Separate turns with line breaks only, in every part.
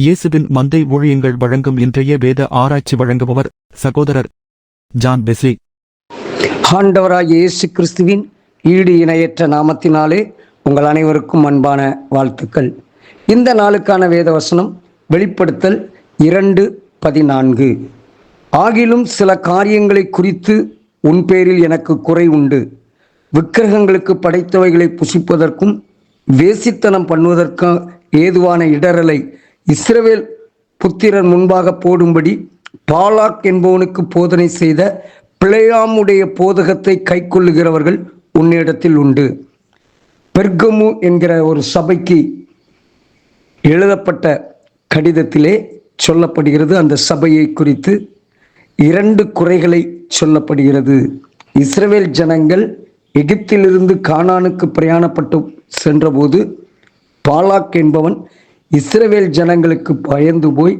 இயேசுவின் மந்தை ஊழியங்கள் வழங்கும் இன்றைய வேத ஆராய்ச்சி வழங்குபவர் சகோதரர் ஜான் பெஸ்லி.
ஆண்டவராகிய இயேசு கிறிஸ்துவின் ஈடு இணையற்ற நாமத்தினாலே உங்கள் அனைவருக்கும் அன்பான வாழ்த்துக்கள். இந்த நாளுக்கான வேத வசனம் வெளிப்படுத்தல் 2:14. ஆகிலும் சில காரியங்களை குறித்து உன் பேரில் எனக்கு குறை உண்டு. விக்கிரகங்களுக்கு படைத்தவைகளை புசிப்பதற்கும் வேசித்தனம் பண்ணுவதற்கும் ஏதுவான இடரலை இஸ்ரவேல் புத்திரர் முன்பாக போடும்படி பாலாக் என்பவனுக்கு போதனை செய்த பிலேயாமுடைய போதகத்தை கைக்கொள்ளுகிறவர்கள் உன்னிடத்தில் உண்டு. பெர்கமு என்கிற ஒரு சபைக்கு எழுதப்பட்ட கடிதத்திலே சொல்லப்படுகிறது. அந்த சபையை குறித்து 2 குறைகளை சொல்லப்படுகிறது. இஸ்ரவேல் ஜனங்கள் எகிப்திலிருந்து கானானுக்கு பிரயாணப்பட்டு சென்றபோது பாலாக் என்பவன் இஸ்ரவேல் ஜனங்களுக்கு பயந்து போய்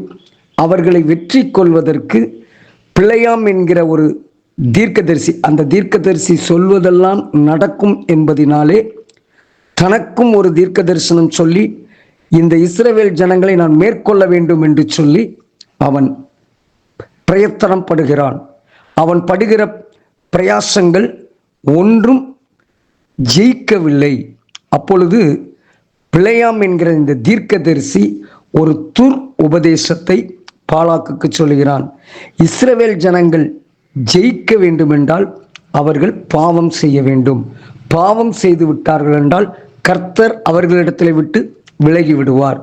அவர்களை வெற்றி கொள்வதற்கு பிலேயாம் என்கிற ஒரு தீர்க்கதரிசி, அந்த தீர்க்கதரிசி சொல்வதெல்லாம் நடக்கும் என்பதினாலே தனக்கும் ஒரு தீர்க்க தரிசனம் சொல்லி இந்த இஸ்ரவேல் ஜனங்களை நான் மேற்கொள்ள வேண்டும் என்று சொல்லி அவன் பிரயத்தனம் படுகிறான். அவன் படுகிற பிரயாசங்கள் ஒன்றும் ஜெயிக்கவில்லை. அப்பொழுது பிலேயாம் என்கிற இந்த தீர்க்கதரிசி ஒரு துர் உபதேசத்தை பாலாக்குக்கு சொல்கிறான். இஸ்ரவேல் ஜனங்கள் ஜெயிக்க வேண்டுமென்றால் அவர்கள் பாவம் செய்ய வேண்டும். பாவம் செய்து விட்டார்கள் என்றால் கர்த்தர் அவர்களிடத்தில் விட்டு விலகி விடுவார்.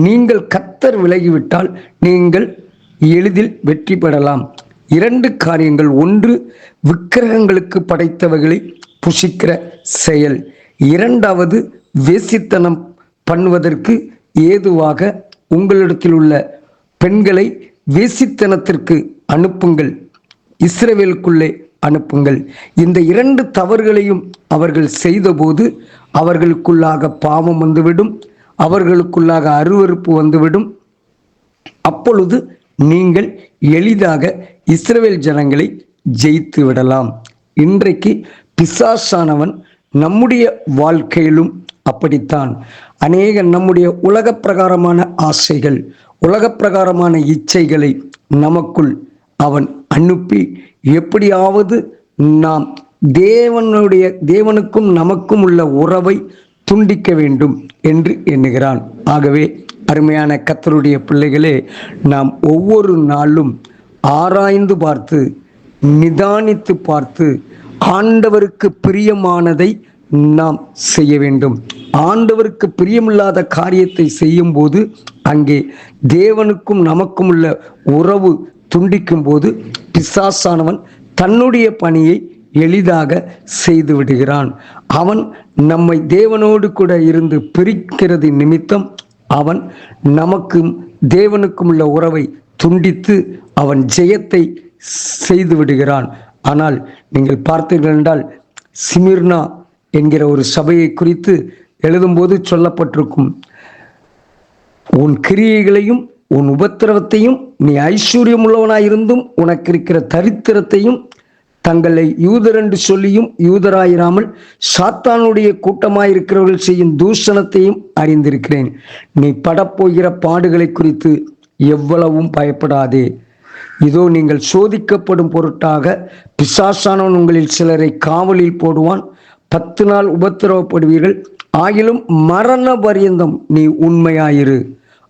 நீங்கள் கர்த்தர் விலகிவிட்டால் நீங்கள் எளிதில் வெற்றி பெறலாம். 2 காரியங்கள். ஒன்று, விக்கிரகங்களுக்கு படைத்தவைகளை புசிக்கிற செயல். 2வது, வேசித்தனம் பண்ணுவதற்கு ஏதுவாக உங்களிடத்தில் உள்ள பெண்களை வேசித்தனத்திற்கு அனுப்புங்கள், இஸ்ரவேலுக்குள்ளே அனுப்புங்கள். இந்த 2 தவறுகளையும் அவர்கள் செய்தபோது அவர்களுக்குள்ளாக பாவம் வந்துவிடும், அவர்களுக்குள்ளாக அருவருப்பு வந்துவிடும். அப்பொழுது நீங்கள் எளிதாக இஸ்ரவேல் ஜனங்களை ஜெயித்து விடலாம். இன்றைக்கு பிசாசானவன் நம்முடைய வாழ்க்கையிலும் அப்படித்தான் நம்முடைய உலக பிரகாரமான ஆசைகள், உலக பிரகாரமான இச்சைகளை நமக்குள் அவன் அனுப்பி எப்படியாவது நாம் தேவனுக்கும் நமக்கும் உள்ள உறவை துண்டிக்க வேண்டும் என்று எண்ணுகிறான். ஆகவே அருமையான கர்த்தருடைய பிள்ளைகளே, நாம் ஒவ்வொரு நாளும் ஆராய்ந்து பார்த்து நிதானித்து பார்த்து ஆண்டவருக்கு பிரியமானதை நாம் செய்ய வேண்டும். ஆண்டவருக்கு பிரியமில்லாத காரியத்தை செய்யும் போது அங்கே தேவனுக்கும் நமக்கும் உள்ள உறவு துண்டிக்கும் போது பிசாசானவன் தன்னுடைய பணியை எளிதாக செய்து விடுகிறான். அவன் நம்மை தேவனோடு கூட இருந்து பிரிக்கிறது நிமித்தம் அவன் நமக்கும் தேவனுக்கும் உள்ள உறவை துண்டித்து அவன் ஜெயத்தை செய்து விடுகிறான். ஆனால் நீங்கள் பார்த்தீர்கள் என்றால் சிமிர்னா என்கிற ஒரு சபையை குறித்து எழுதும்போது சொல்லப்பட்டிருக்கும், உன் கிரியைகளையும் உன் உபத்திரவத்தையும் நீ ஐஸ்வர்யம் உள்ளவனாயிருந்தும் உனக்கு இருக்கிற தரித்திரத்தையும் தங்களை யூதர் என்று சொல்லியும் யூதராயிராமல் சாத்தானுடைய கூட்டமாயிருக்கிறவர்கள் செய்யும் தூஷணத்தையும் அறிந்திருக்கிறேன். நீ படப்போகிற பாடுகளை குறித்து எவ்வளவும் பயப்படாதே. இதோ நீங்கள் சோதிக்கப்படும் பொருட்டாக பிசாசானவன் உங்களில் சிலரை காவலில் போடுவான். 10 நாள் உபத்திரவப்படுவீர்கள். ஆகிலும் மரண பரியந்தம் நீ உண்மையாயிரு,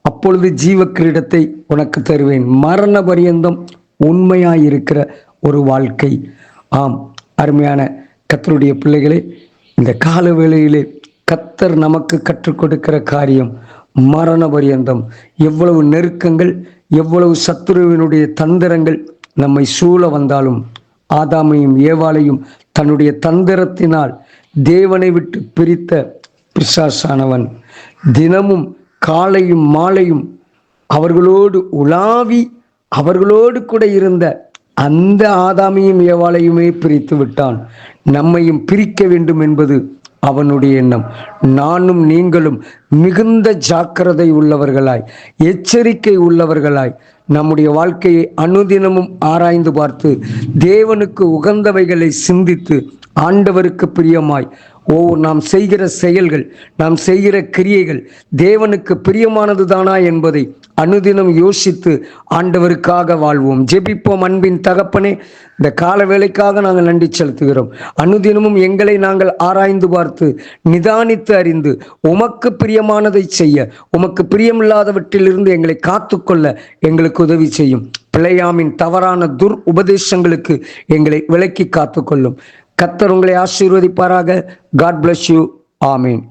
அப்பொழுது ஜீவ கிரீடத்தை உனக்கு தருவேன். மரண பரியந்தம் உண்மையாயிருக்கிற ஒரு வாழ்க்கை. ஆம், அருமையான கர்த்தருடைய பிள்ளைகளே, இந்த கால வேளையிலே கர்த்தர் நமக்கு கற்றுக் கொடுக்கிற காரியம் மரண பரியந்தம். எவ்வளவு நெருக்கங்கள், எவ்வளவு சத்துருவினுடைய தந்திரங்கள் நம்மை சூழ வந்தாலும் ஆதாமையும் ஏவாளையும் தன்னுடைய தந்திரத்தினால் தேவனை விட்டு பிரித்த பிசாசானவன் தினமும் காலையும் மாலையும் அவர்களோடு உலாவி அவர்களோடு கூட இருந்த அந்த ஆதாமையும் ஏவாளையுமே பிரித்து விட்டான். நம்மையும் பிரிக்க வேண்டும் என்பது அவனுடைய எண்ணம். நானும் நீங்களும் மிகுந்த ஜாக்கிரதை உள்ளவர்களாய், எச்சரிக்கை உள்ளவர்களாய் நம்முடைய வாழ்க்கையை அனுதினமும் ஆராய்ந்து பார்த்து தேவனுக்கு உகந்தவைகளை சிந்தித்து ஆண்டவருக்கு பிரியமாய் நாம் செய்கிற செயல்கள், நாம் செய்கிற கிரியைகள் தேவனுக்கு பிரியமானது தானா என்பதை அனுதினம் யோசித்து ஆண்டவருக்காக வாழ்வோம். ஜெபிப்போம். அன்பின் தகப்பனே, இந்த கால வேளைக்காக நாங்கள் நன்றி செலுத்துகிறோம். அனுதினமும் எங்களை நாங்கள் ஆராய்ந்து பார்த்து நிதானித்து அறிந்து உமக்கு பிரியமானதை செய்ய, உமக்கு பிரியமில்லாதவற்றிலிருந்து எங்களை காத்துக்கொள்ள எங்களுக்கு உதவி செய்யும். பிழையாமின் தவறான உபதேசங்களுக்கு எங்களை விலக்கி காத்துக்கொள்ளும். கர்த்தர் உங்களை ஆசீர்வதிப்பாராக. God bless you. ஆமீன்.